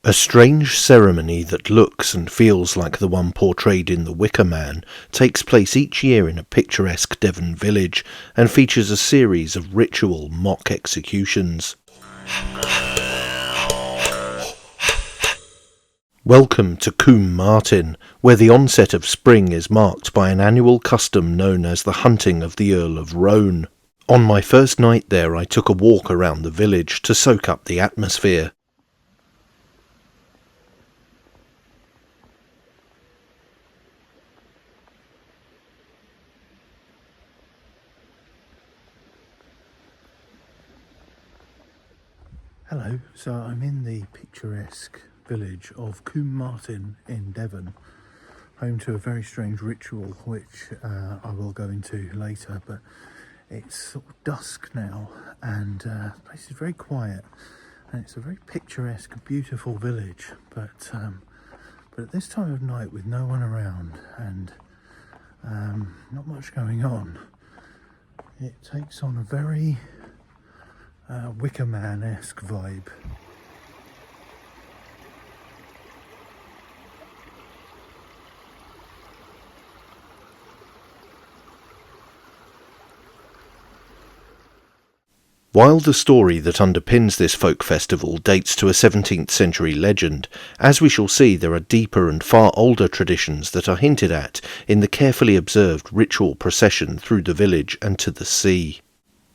A strange ceremony that looks and feels like the one portrayed in the Wicker Man takes place each year in a picturesque Devon village and features a series of ritual mock executions. Welcome to Combe, where the onset of spring is marked by an annual custom known as the hunting of the Earl of Rone. On my first night there, I took a walk around the village to soak up the atmosphere. Hello, so I'm in the picturesque village of Combe in Devon, home to a very strange ritual which I will go into later, but it's sort of dusk now and the place is very quiet and it's a very picturesque, beautiful village, but at this time of night with no one around and not much going on, it takes on a very Wicker Man-esque vibe. While the story that underpins this folk festival dates to a 17th century legend, as we shall see there are deeper and far older traditions that are hinted at in the carefully observed ritual procession through the village and to the sea.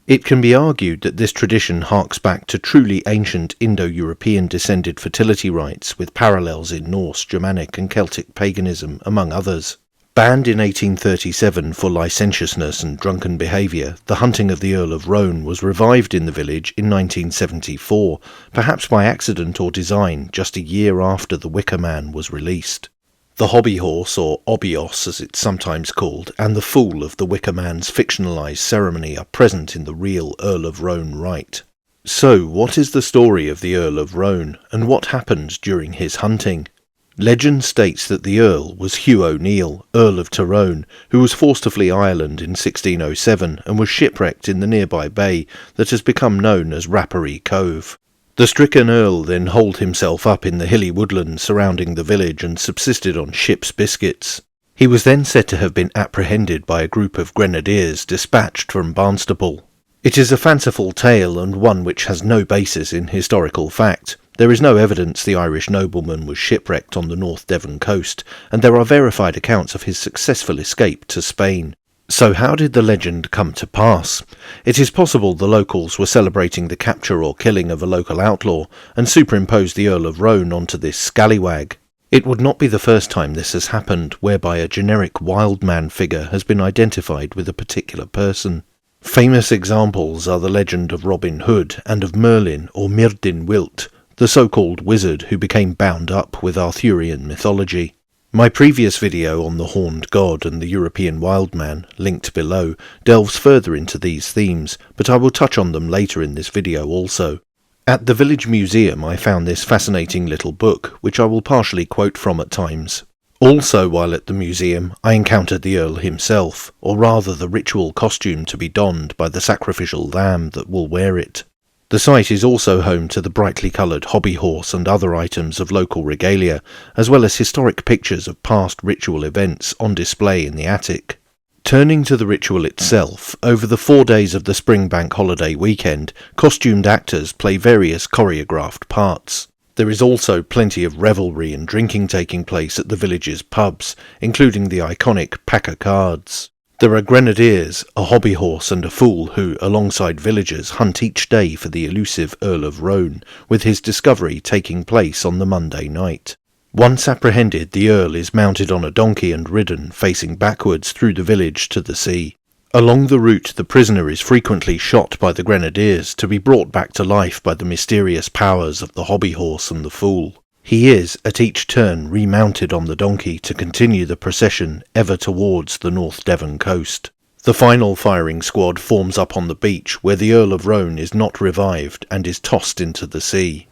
It can be argued that this tradition harks back to truly ancient Indo-European descended fertility rites with parallels in Norse, Germanic and Celtic paganism, among others. Banned in 1837 for licentiousness and drunken behaviour, the hunting of the Earl of Rone was revived in the village in 1974, perhaps by accident or design, just a year after The Wicker Man was released. The hobby horse, or obios as it's sometimes called, and the fool of the Wicker Man's fictionalised ceremony are present in the real Earl of Rone rite. So, what is the story of the Earl of Rone, and what happened during his hunting? Legend states that the Earl was Hugh O'Neill, Earl of Tyrone, who was forced to flee Ireland in 1607 and was shipwrecked in the nearby bay that has become known as Rapparee Cove. The stricken Earl then holed himself up in the hilly woodland surrounding the village and subsisted on ship's biscuits. He was then said to have been apprehended by a group of grenadiers dispatched from Barnstaple. It is a fanciful tale and one which has no basis in historical fact. There is no evidence the Irish nobleman was shipwrecked on the North Devon coast, and there are verified accounts of his successful escape to Spain. So how did the legend come to pass? It is possible the locals were celebrating the capture or killing of a local outlaw and superimposed the Earl of Rone onto this scallywag. It would not be the first time this has happened, whereby a generic wild man figure has been identified with a particular person. Famous examples are the legend of Robin Hood and of Merlin or Myrdin Wilt, the so-called wizard who became bound up with Arthurian mythology. My previous video on the Horned God and the European Wild Man, linked below, delves further into these themes, but I will touch on them later in this video also. At the village museum I found this fascinating little book, which I will partially quote from at times. Also while at the museum, I encountered the Earl himself, or rather the ritual costume to be donned by the sacrificial lamb that will wear it. The site is also home to the brightly coloured hobby horse and other items of local regalia, as well as historic pictures of past ritual events on display in the attic. Turning to the ritual itself, over the 4 days of the Spring Bank holiday weekend, costumed actors play various choreographed parts. There is also plenty of revelry and drinking taking place at the village's pubs, including the iconic pack of cards. There are grenadiers, a hobby horse and a fool who, alongside villagers, hunt each day for the elusive Earl of Rone, with his discovery taking place on the Monday night. Once apprehended, the Earl is mounted on a donkey and ridden, facing backwards through the village to the sea. Along the route, the prisoner is frequently shot by the grenadiers to be brought back to life by the mysterious powers of the hobby horse and the fool. He is, at each turn, remounted on the donkey to continue the procession ever towards the North Devon coast. The final firing squad forms up on the beach, where the Earl of Rone is not revived and is tossed into the sea.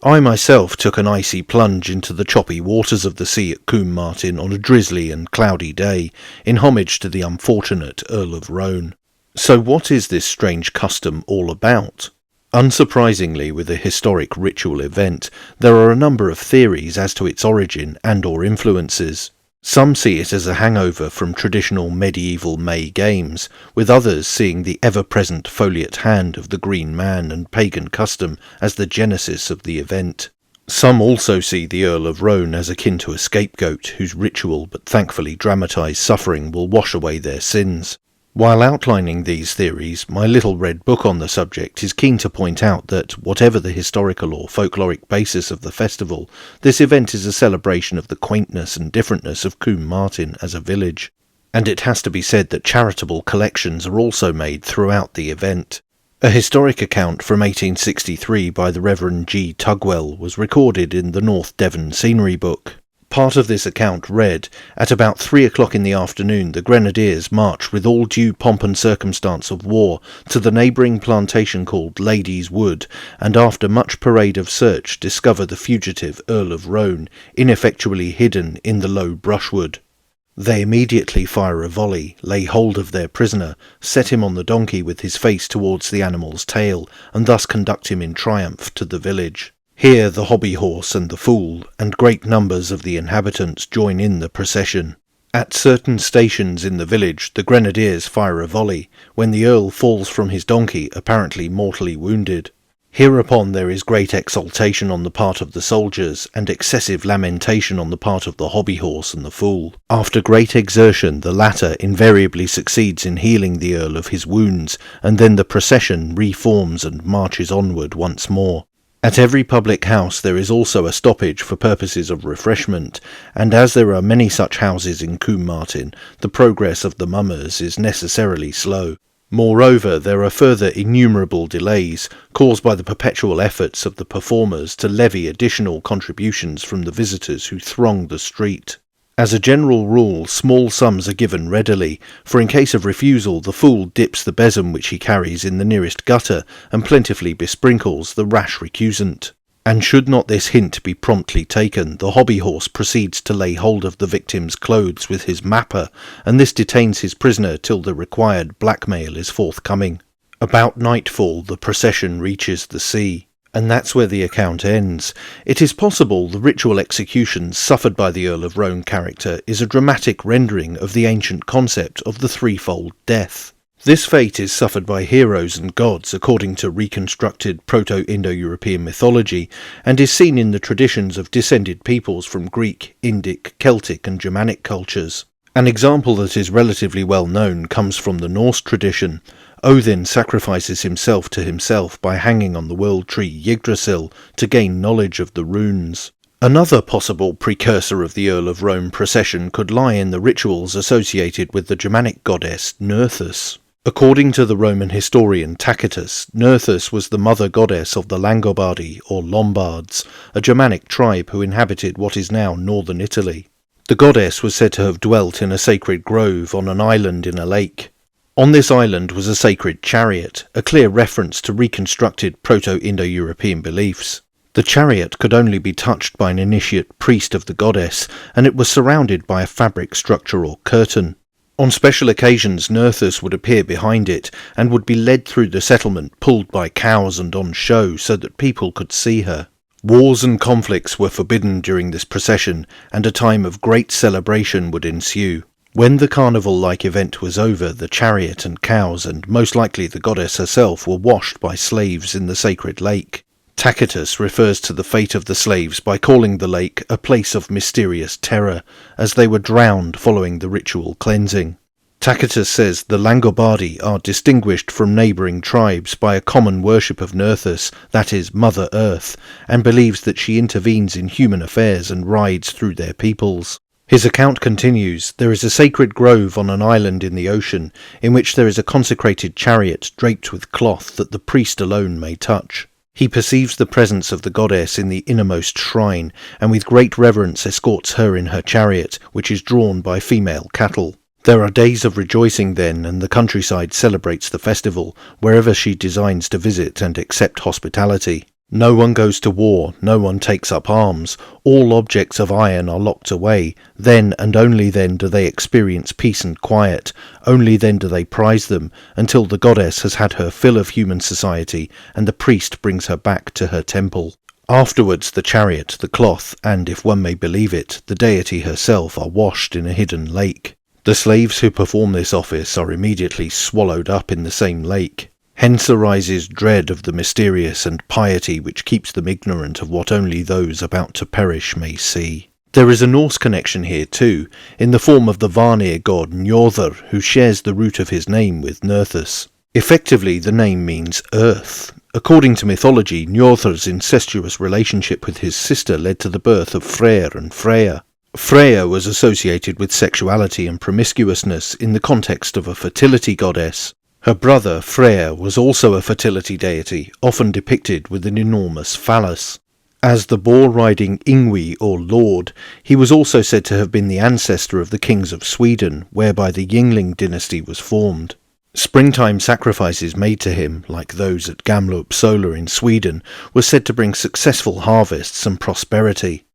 I myself took an icy plunge into the choppy waters of the sea at Combe on a drizzly and cloudy day, in homage to the unfortunate Earl of Rone. So what is this strange custom all about? Unsurprisingly, with a historic ritual event, there are a number of theories as to its origin and/or influences. Some see it as a hangover from traditional medieval May games, with others seeing the ever-present foliate hand of the Green Man and pagan custom as the genesis of the event. Some also see the Earl of Rone as akin to a scapegoat whose ritual but thankfully dramatised suffering will wash away their sins. While outlining these theories, my little red book on the subject is keen to point out that, whatever the historical or folkloric basis of the festival, this event is a celebration of the quaintness and differentness of Combe as a village. And it has to be said that charitable collections are also made throughout the event. A historic account from 1863 by the Reverend G. Tugwell was recorded in the North Devon Scenery Book. Part of this account read, "At about 3 o'clock in the afternoon the Grenadiers marched with all due pomp and circumstance of war to the neighbouring plantation called Lady's Wood, and after much parade of search discover the fugitive Earl of Rone, ineffectually hidden in the low brushwood. They immediately fire a volley, lay hold of their prisoner, set him on the donkey with his face towards the animal's tail, and thus conduct him in triumph to the village. Here the hobby horse and the fool, and great numbers of the inhabitants join in the procession. At certain stations in the village the grenadiers fire a volley, when the Earl falls from his donkey, apparently mortally wounded. Hereupon there is great exultation on the part of the soldiers, and excessive lamentation on the part of the hobby horse and the fool. After great exertion the latter invariably succeeds in healing the Earl of his wounds, and then the procession reforms and marches onward once more. At every public house there is also a stoppage for purposes of refreshment, and as there are many such houses in Combe the progress of the mummers is necessarily slow. Moreover, there are further innumerable delays, caused by the perpetual efforts of the performers to levy additional contributions from the visitors who throng the street. As a general rule, small sums are given readily, for in case of refusal the fool dips the besom which he carries in the nearest gutter, and plentifully besprinkles the rash recusant. And should not this hint be promptly taken, the hobby horse proceeds to lay hold of the victim's clothes with his mapper, and this detains his prisoner till the required blackmail is forthcoming. About nightfall the procession reaches the sea. And that's where the account ends. It is possible the ritual execution suffered by the Earl of Rone character is a dramatic rendering of the ancient concept of the threefold death. This fate is suffered by heroes and gods according to reconstructed Proto-Indo-European mythology, and is seen in the traditions of descended peoples from Greek, Indic, Celtic and Germanic cultures. An example that is relatively well known comes from the Norse tradition. Odin sacrifices himself to himself by hanging on the world tree Yggdrasil to gain knowledge of the runes. Another possible precursor of the Earl of Rome procession could lie in the rituals associated with the Germanic goddess Nerthus. According to the Roman historian Tacitus, Nerthus was the mother goddess of the Langobardi, or Lombards, a Germanic tribe who inhabited what is now northern Italy. The goddess was said to have dwelt in a sacred grove on an island in a lake. On this island was a sacred chariot, a clear reference to reconstructed Proto-Indo-European beliefs. The chariot could only be touched by an initiate priest of the goddess, and it was surrounded by a fabric structure or curtain. On special occasions Nerthus would appear behind it, and would be led through the settlement pulled by cows and on show so that people could see her. Wars and conflicts were forbidden during this procession, and a time of great celebration would ensue. When the carnival-like event was over, the chariot and cows, and most likely the goddess herself, were washed by slaves in the sacred lake. Tacitus refers to the fate of the slaves by calling the lake a place of mysterious terror, as they were drowned following the ritual cleansing. Tacitus says the Langobardi are distinguished from neighbouring tribes by a common worship of Nerthus, that is, Mother Earth, and believes that she intervenes in human affairs and rides through their peoples. His account continues, there is a sacred grove on an island in the ocean, in which there is a consecrated chariot draped with cloth that the priest alone may touch. He perceives the presence of the goddess in the innermost shrine, and with great reverence escorts her in her chariot, which is drawn by female cattle. There are days of rejoicing then, and the countryside celebrates the festival, wherever she designs to visit and accept hospitality. No one goes to war, no one takes up arms, all objects of iron are locked away, then and only then do they experience peace and quiet, only then do they prize them, until the goddess has had her fill of human society, and the priest brings her back to her temple. Afterwards the chariot, the cloth, and, if one may believe it, the deity herself are washed in a hidden lake. The slaves who perform this office are immediately swallowed up in the same lake. Hence arises dread of the mysterious and piety which keeps them ignorant of what only those about to perish may see. There is a Norse connection here too, in the form of the Vanir god Njordur, who shares the root of his name with Nerthus. Effectively, the name means earth. According to mythology, Njordur's incestuous relationship with his sister led to the birth of Freyr and Freya. Freya was associated with sexuality and promiscuousness in the context of a fertility goddess. Her brother, Freyr, was also a fertility deity, often depicted with an enormous phallus. As the boar-riding Yngwi, or lord, he was also said to have been the ancestor of the kings of Sweden, whereby the Yngling dynasty was formed. Springtime sacrifices made to him, like those at Gamla Uppsala in Sweden, were said to bring successful harvests and prosperity.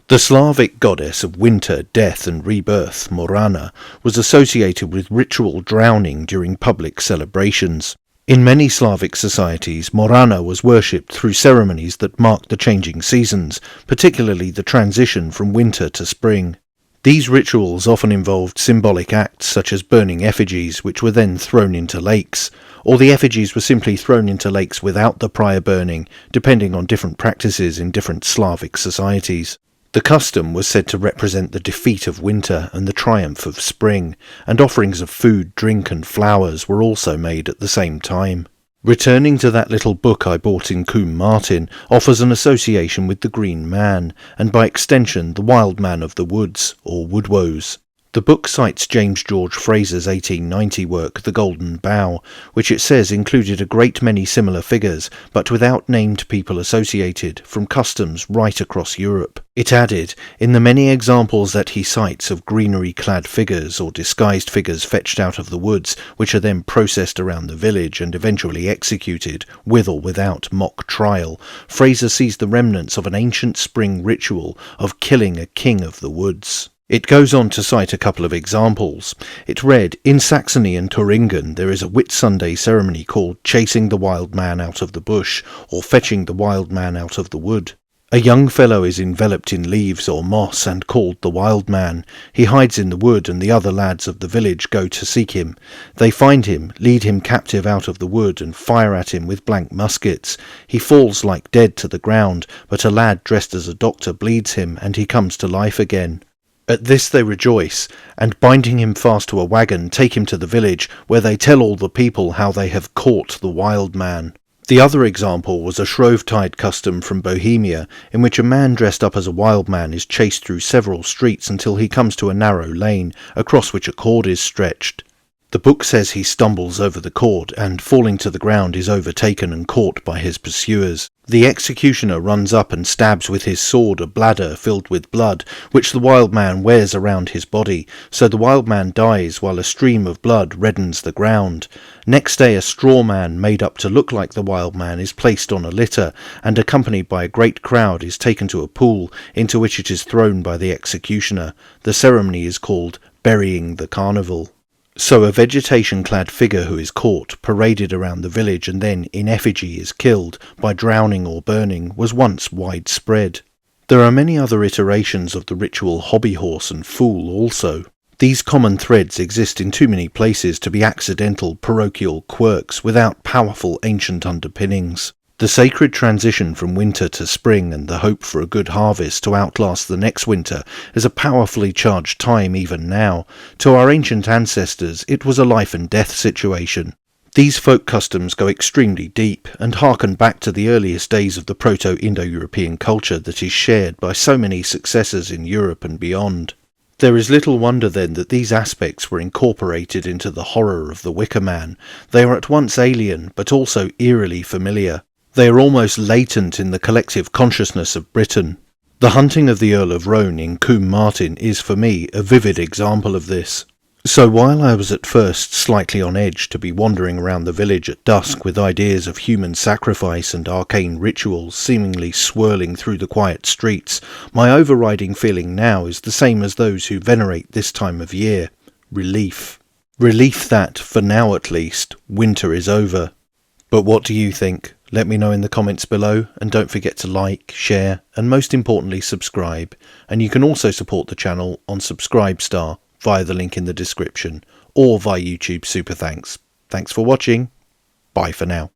The Slavic goddess of winter, death and rebirth, Morana, was associated with ritual drowning during public celebrations. In many Slavic societies, Morana was worshipped through ceremonies that marked the changing seasons, particularly the transition from winter to spring. These rituals often involved symbolic acts such as burning effigies, which were then thrown into lakes, or the effigies were simply thrown into lakes without the prior burning, depending on different practices in different Slavic societies. The custom was said to represent the defeat of winter and the triumph of spring, and offerings of food, drink and flowers were also made at the same time. Returning to that little book I bought in Combe offers an association with the Green Man, and by extension the Wild Man of the Woods, or Woodwoes. The book cites James George Fraser's 1890 work The Golden Bough, which it says included a great many similar figures, but without named people associated, from customs right across Europe. It added, in the many examples that he cites of greenery-clad figures or disguised figures fetched out of the woods, which are then processed around the village and eventually executed, with or without mock trial, Fraser sees the remnants of an ancient spring ritual of killing a king of the woods. It goes on to cite a couple of examples. It read, in Saxony and Thuringen there is a Whitsunday ceremony called chasing the wild man out of the bush, or fetching the wild man out of the wood. A young fellow is enveloped in leaves or moss and called the Wild Man. He hides in the wood, and the other lads of the village go to seek him. They find him, lead him captive out of the wood, and fire at him with blank muskets. He falls like dead to the ground, but a lad dressed as a doctor bleeds him, and he comes to life again. At this they rejoice, and binding him fast to a wagon, take him to the village, where they tell all the people how they have caught the Wild Man. The other example was a Shrovetide custom from Bohemia, in which a man dressed up as a wild man is chased through several streets until he comes to a narrow lane, across which a cord is stretched. The book says he stumbles over the cord, and falling to the ground is overtaken and caught by his pursuers. The executioner runs up and stabs with his sword a bladder filled with blood, which the wild man wears around his body, so the wild man dies while a stream of blood reddens the ground. Next day a straw man made up to look like the wild man is placed on a litter, and accompanied by a great crowd is taken to a pool, into which it is thrown by the executioner. The ceremony is called burying the carnival. So a vegetation-clad figure who is caught, paraded around the village, and then in effigy is killed by drowning or burning was once widespread. There are many other iterations of the ritual hobby horse and fool also. These common threads exist in too many places to be accidental parochial quirks without powerful ancient underpinnings. The sacred transition from winter to spring and the hope for a good harvest to outlast the next winter is a powerfully charged time even now. To our ancient ancestors it was a life and death situation. These folk customs go extremely deep and harken back to the earliest days of the proto-Indo-European culture that is shared by so many successors in Europe and beyond. There is little wonder then that these aspects were incorporated into the horror of the Wicker Man. They are at once alien but also eerily familiar. They are almost latent in the collective consciousness of Britain. The hunting of the Earl of Rone in Combe is for me a vivid example of this. So while I was at first slightly on edge to be wandering around the village at dusk with ideas of human sacrifice and arcane rituals seemingly swirling through the quiet streets, my overriding feeling now is the same as those who venerate this time of year: relief. Relief that, for now at least, winter is over. But what do you think? Let me know in the comments below, and don't forget to like, share, and most importantly subscribe. And you can also support the channel on Subscribestar via the link in the description, or via YouTube Super Thanks. Thanks for watching. Bye for now.